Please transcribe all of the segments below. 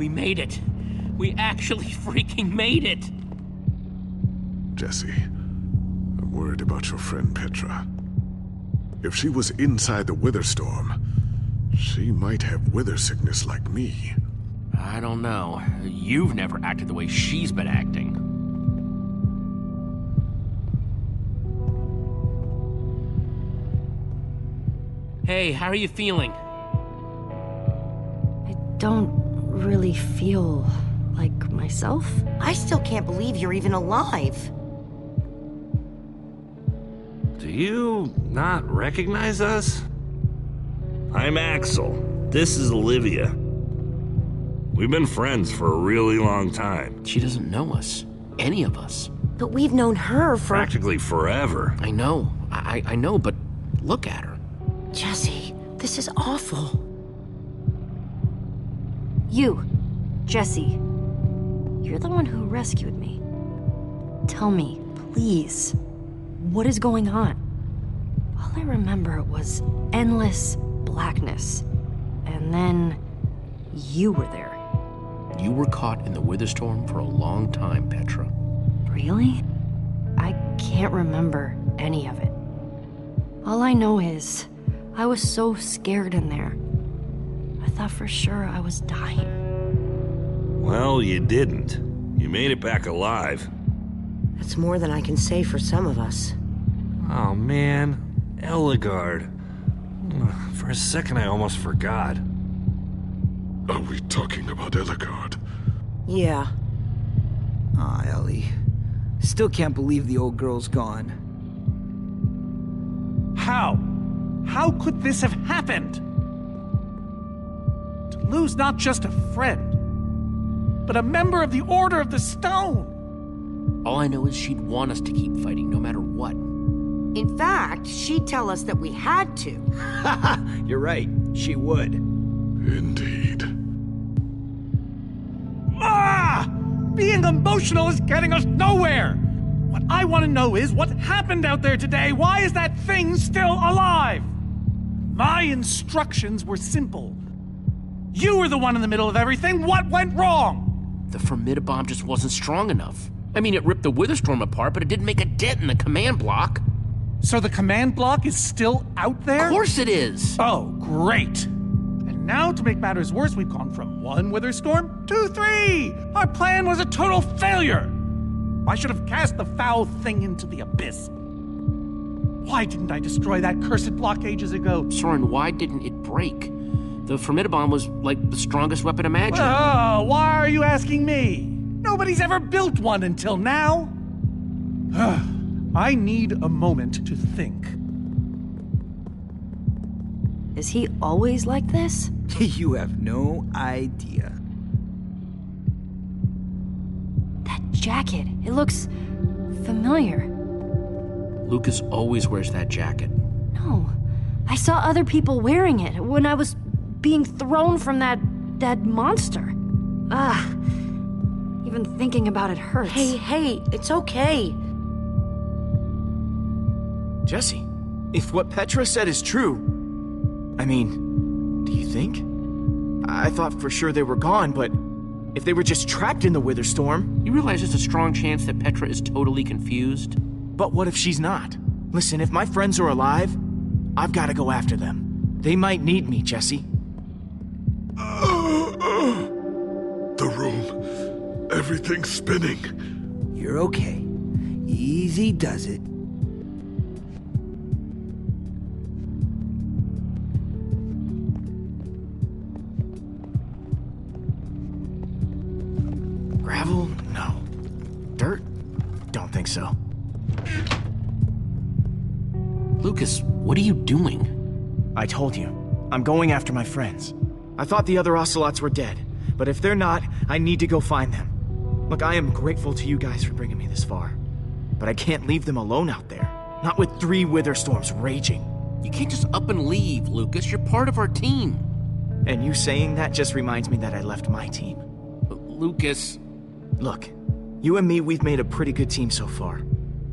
We made it. We actually freaking made it. Jesse, I'm worried about your friend Petra. If she was inside the Wither Storm, she might have wither sickness like me. I don't know. You've never acted the way she's been acting. Hey, how are you feeling? I don't really feel like myself. I still can't believe you're even alive. Do you not recognize us? I'm Axel. This is Olivia. We've been friends for a really long time. She doesn't know us. Any of us. But we've known her for... Practically forever. I know. I know, but look at her. Jesse, this is awful. You, Jesse. You're the one who rescued me. Tell me, please, what is going on? All I remember was endless blackness. And then you were there. You were caught in the Wither Storm for a long time, Petra. Really? I can't remember any of it. All I know is, I was so scared in there. I thought for sure I was dying. Well, you didn't. You made it back alive. That's more than I can say for some of us. Oh, man. Ellegard. For a second, I almost forgot. Are we talking about Ellegard? Yeah. Aw, Ellie. Still can't believe the old girl's gone. How? How could this have happened? To lose not just a friend, but a member of the Order of the Stone. All I know is she'd want us to keep fighting no matter what. In fact, she'd tell us that we had to. You're right, she would. Indeed. Ah! Being emotional is getting us nowhere! What I want to know is what happened out there today. Why is that thing still alive? My instructions were simple. You were the one in the middle of everything. What went wrong? The Formidabomb just wasn't strong enough. I mean, it ripped the Witherstorm apart, but it didn't make a dent in the command block. So the command block is still out there? Of course it is! Oh, great. And now, to make matters worse, we've gone from 1 Witherstorm to 3! Our plan was a total failure! I should have cast the foul thing into the abyss. Why didn't I destroy that cursed block ages ago? Soren, why didn't it break? The Formidabomb was, like, the strongest weapon imaginable. Oh, why are you asking me? Nobody's ever built one until now. I need a moment to think. Is he always like this? You have no idea. That jacket, it looks familiar. Lucas always wears that jacket. No, I saw other people wearing it when I was being thrown from that monster. Even thinking about it hurts. Hey, it's okay. Jesse, if what Petra said is true, I mean, do you think? I thought for sure they were gone, but if they were just trapped in the Wither Storm... You realize there's a strong chance that Petra is totally confused? But what if she's not? Listen, if my friends are alive, I've got to go after them. They might need me, Jesse. The room. Everything's spinning. You're okay. Easy does it. Gravel? No. Dirt? Don't think so. Lucas, what are you doing? I told you. I'm going after my friends. I thought the other Ocelots were dead, but if they're not, I need to go find them. Look, I am grateful to you guys for bringing me this far, but I can't leave them alone out there. Not with 3 Wither Storms raging. You can't just up and leave, Lucas. You're part of our team. And you saying that just reminds me that I left my team. Lucas... Look, you and me, we've made a pretty good team so far.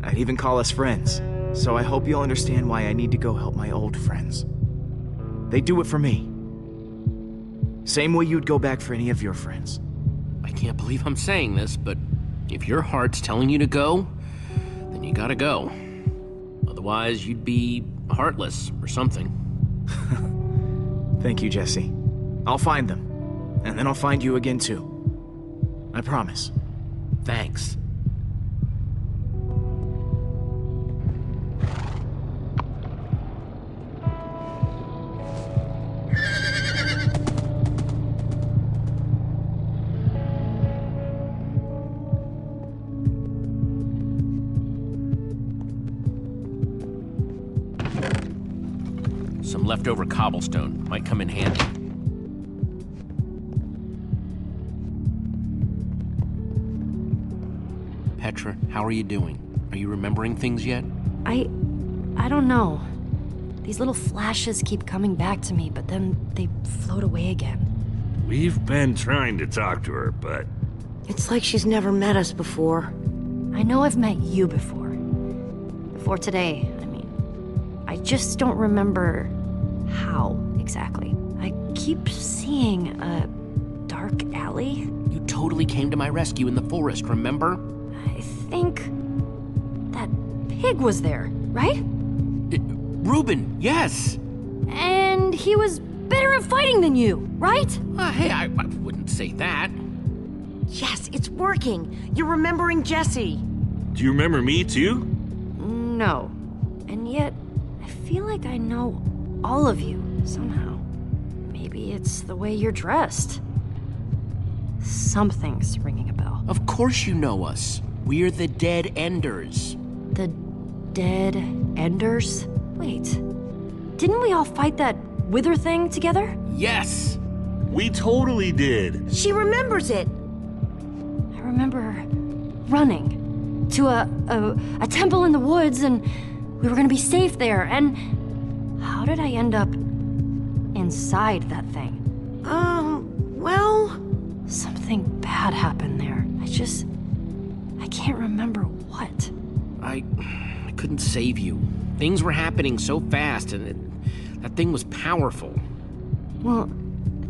I'd even call us friends. So I hope you'll understand why I need to go help my old friends. They do it for me. Same way you'd go back for any of your friends. I can't believe I'm saying this, but if your heart's telling you to go, then you gotta go. Otherwise, you'd be heartless or something. Thank you, Jesse. I'll find them. And then I'll find you again, too. I promise. Thanks. Some leftover cobblestone might come in handy. Petra, how are you doing? Are you remembering things yet? I don't know. These little flashes keep coming back to me, but then they float away again. We've been trying to talk to her, but It's like she's never met us before. I know I've met you before. Before today, I mean. I just don't remember how exactly. I keep seeing a dark alley. You totally came to my rescue in the forest, remember? I think that pig was there, right? Reuben, yes! And he was better at fighting than you, right? Hey, I wouldn't say that. Yes, it's working. You're remembering Jesse. do you remember me too? No. And yet, I feel like I know all of you somehow. Maybe it's the way you're dressed. Something's ringing a bell. Of course you know us. We're the Dead Enders. The Dead Enders? Wait. Didn't we all fight that wither thing together? Yes! We totally did. She remembers it. I remember running to a temple in the woods, and we were gonna be safe there. And how did I end up inside that thing? Well... Something bad happened there. I can't remember what. I couldn't save you. Things were happening so fast, and that thing was powerful. Well,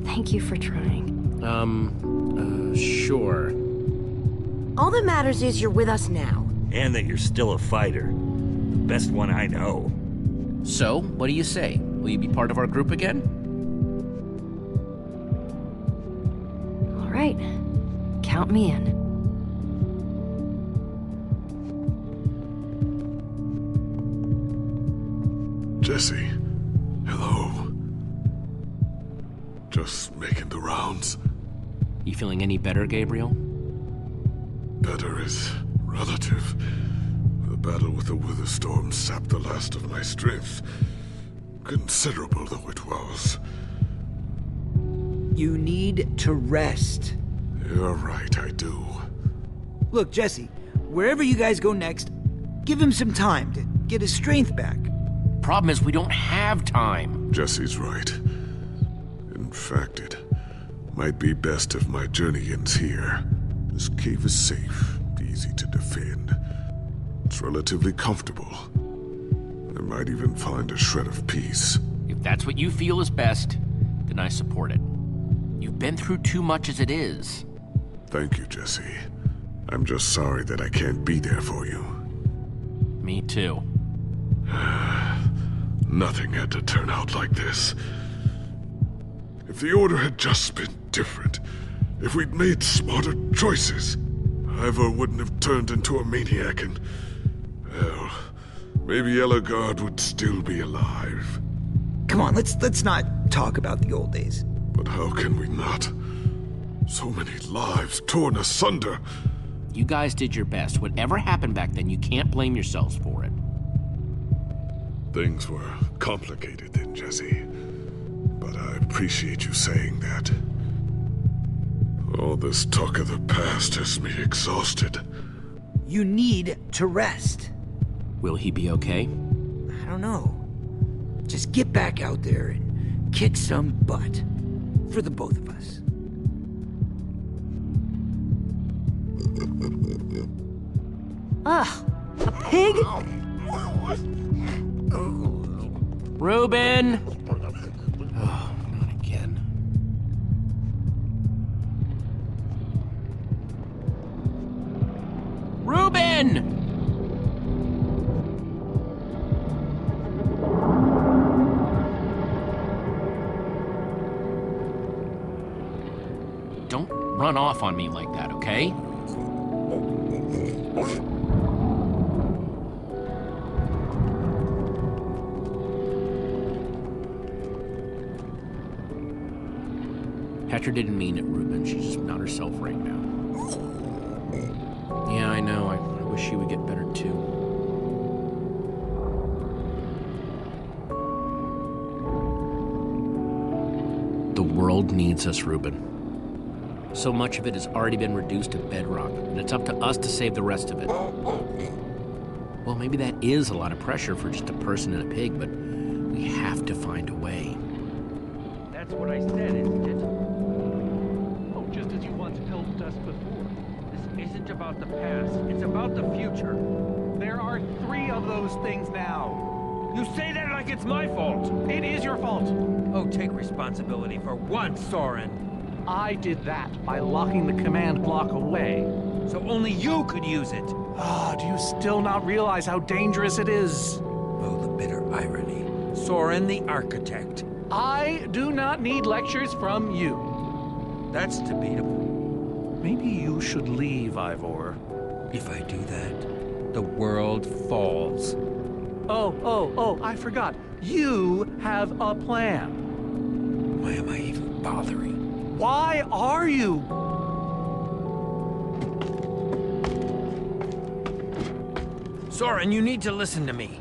thank you for trying. Sure. all that matters is you're with us now. And that you're still a fighter. The best one I know. So, what do you say? Will you be part of our group again? All right. Count me in. Jesse, hello. Just making the rounds. You feeling any better, Gabriel? Better is relative. The battle with the Witherstorm sapped the last of my strength. Considerable though it was. You need to rest. You're right, I do. Look, Jesse, wherever you guys go next, give him some time to get his strength back. Problem is, we don't have time. Jesse's right. In fact, it might be best if my journey ends here. This cave is safe, easy to defend. It's relatively comfortable. I might even find a shred of peace. If that's what you feel is best, then I support it. You've been through too much as it is. Thank you, Jesse. I'm just sorry that I can't be there for you. Me too. Nothing had to turn out like this. If the Order had just been different, if we'd made smarter choices, Ivor wouldn't have turned into a maniac and... well, maybe Ellegaard would still be alive. Come on, let's not talk about the old days. But how can we not? So many lives torn asunder. You guys did your best. Whatever happened back then, you can't blame yourselves for it. Things were complicated then, Jesse. But I appreciate you saying that. All this talk of the past has me exhausted. You need to rest. Will he be okay? I don't know. Just get back out there and kick some butt. For the both of us. Ugh, a pig? Reuben! Oh, not again. again! Don't run off on me like that, okay? Petra didn't mean it, Ruben. She's just not herself right now. Yeah, I know. I wish she would get better, too. The world needs us, Ruben. So much of it has already been reduced to bedrock, and it's up to us to save the rest of it. Well, maybe that is a lot of pressure for just a person and a pig, but we have to find a way. That's what I said, isn't it? Oh, just as you once helped us before. This isn't about the past, it's about the future. There are 3 of those things now. You say that like it's my fault. It is your fault. Oh, take responsibility for once, Soren. I did that by locking the command block away. So only you could use it. Ah, do you still not realize how dangerous it is? Oh, the bitter irony. Soren the architect. I do not need lectures from you. That's debatable. Maybe you should leave, Ivor. If I do that, the world falls. Oh, I forgot. You have a plan. Why am I even bothering? Why are you? Soren, you need to listen to me.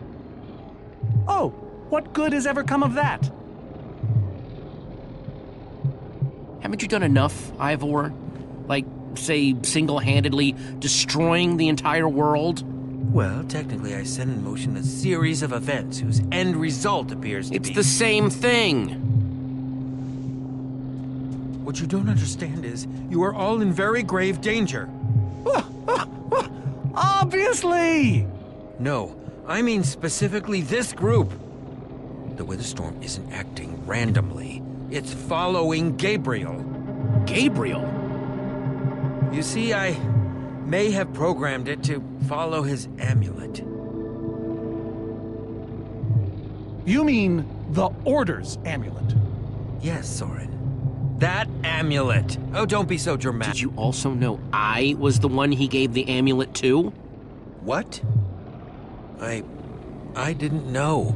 Oh, what good has ever come of that? Haven't you done enough, Ivor? Like, say, single-handedly destroying the entire world? Well, technically I set in motion a series of events whose end result appears to be... It's the same thing! What you don't understand is, you are all in very grave danger. Obviously! No, I mean specifically this group. The weather storm isn't acting randomly. It's following Gabriel. Gabriel? You see, I may have programmed it to follow his amulet. You mean the Order's amulet? Yes, Soren. That amulet. Oh, don't be so dramatic. Did you also know I was the one he gave the amulet to? What? I didn't know.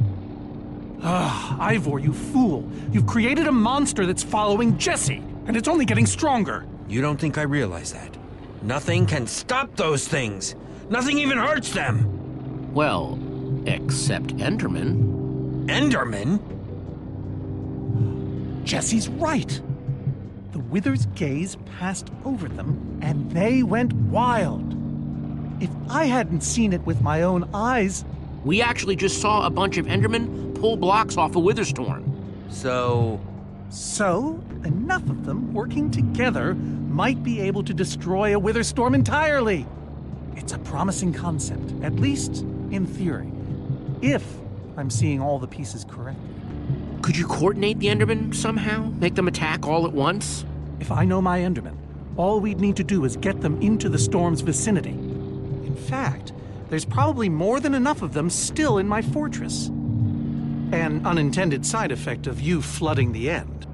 Ivor, you fool. You've created a monster that's following Jesse, and it's only getting stronger. You don't think I realize that? Nothing can stop those things. Nothing even hurts them. Well, except Enderman. Enderman? Jesse's right. The Wither's gaze passed over them, and they went wild. If I hadn't seen it with my own eyes... We actually just saw a bunch of Endermen pull blocks off a Witherstorm. So, enough of them working together might be able to destroy a Witherstorm entirely. It's a promising concept, at least in theory, if I'm seeing all the pieces correctly. Could you coordinate the Endermen somehow? Make them attack all at once? If I know my Endermen, all we'd need to do is get them into the storm's vicinity. In fact, there's probably more than enough of them still in my fortress. An unintended side effect of you flooding the end.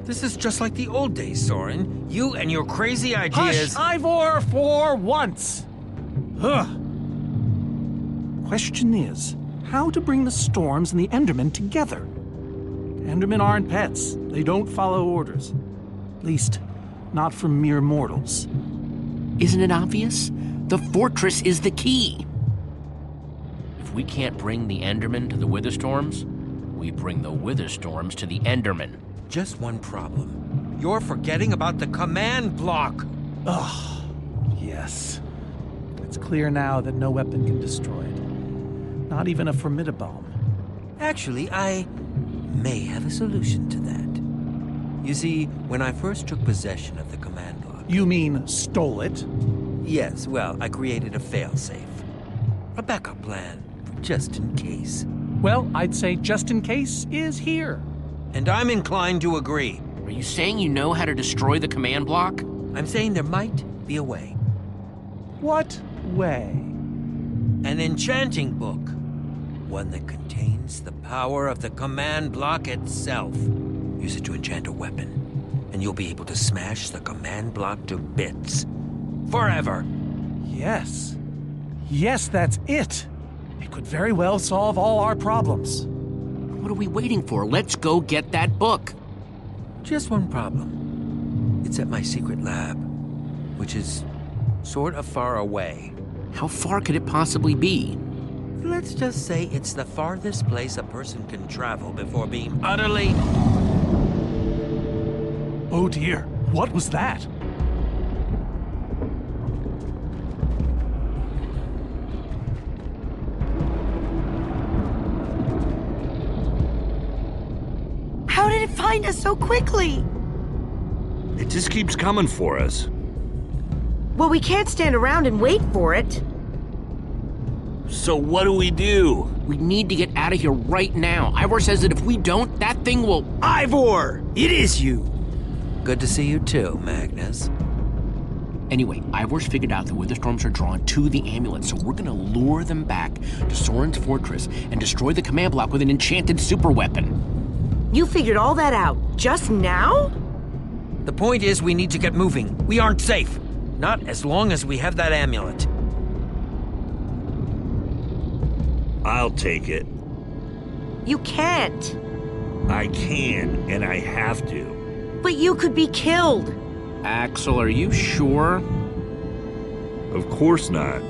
this is just like the old days, Soren. You and your crazy ideas... Hush, Ivor, for once! Ugh. Question is, how to bring the storms and the Endermen together? Endermen aren't pets. They don't follow orders. At least, not from mere mortals. Isn't it obvious? The fortress is the key. If we can't bring the Endermen to the Witherstorms, we bring the Witherstorms to the Endermen. Just one problem. You're forgetting about the command block. Ugh, yes. It's clear now that no weapon can destroy it. Not even a formidabomb. Actually, I may have a solution to that. You see, when I first took possession of the command block... You mean stole it? Yes, well, I created a failsafe. A backup plan, just in case. Well, I'd say just in case is here. And I'm inclined to agree. Are you saying you know how to destroy the command block? I'm saying there might be a way. What way? An enchanting book. One that contains the power of the command block itself. Use it to enchant a weapon, and you'll be able to smash the command block to bits. Forever. Yes. Yes, that's it. It could very well solve all our problems. What are we waiting for? Let's go get that book. Just one problem. It's at my secret lab, which is sort of far away. How far could it possibly be? Let's just say it's the farthest place a person can travel before being utterly... Oh dear, what was that? How did it find us so quickly? It just keeps coming for us. Well, we can't stand around and wait for it. So what do? We need to get out of here right now. Ivor says that if we don't, that thing will... Ivor! It is you! Good to see you too, Magnus. Anyway, Ivor's figured out the Witherstorms are drawn to the amulet, so we're gonna lure them back to Soren's fortress and destroy the command block with an enchanted superweapon. You figured all that out just now? The point is we need to get moving. We aren't safe. Not as long as we have that amulet. I'll take it. You can't. I can, and I have to. But you could be killed. Axel, are you sure? Of course not.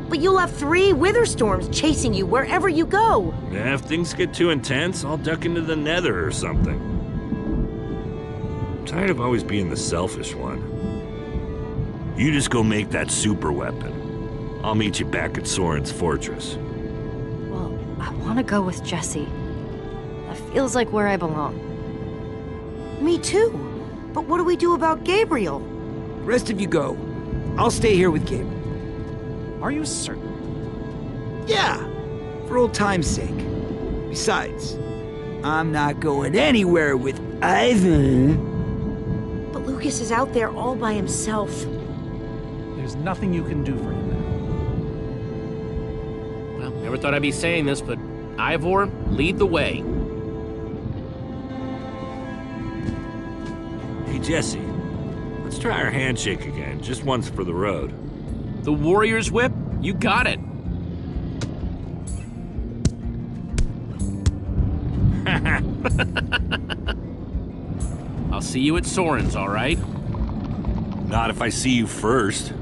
But you'll have 3 Witherstorms chasing you wherever you go. If things get too intense, I'll duck into the nether or something. I'm tired of always being the selfish one. You just go make that super weapon. I'll meet you back at Soren's fortress. Well, I want to go with Jesse. That feels like where I belong. Me too. But what do we do about Gabriel? Rest of you go. I'll stay here with Gabriel. Are you certain? Yeah, for old time's sake. Besides, I'm not going anywhere with Ivan. But Lucas is out there all by himself. There's nothing you can do for him now. Well, never thought I'd be saying this, but Ivor, lead the way. Hey, Jesse, let's try our handshake again, just once for the road. The Warrior's Whip? You got it. I'll see you at Soren's, all right? Not if I see you first.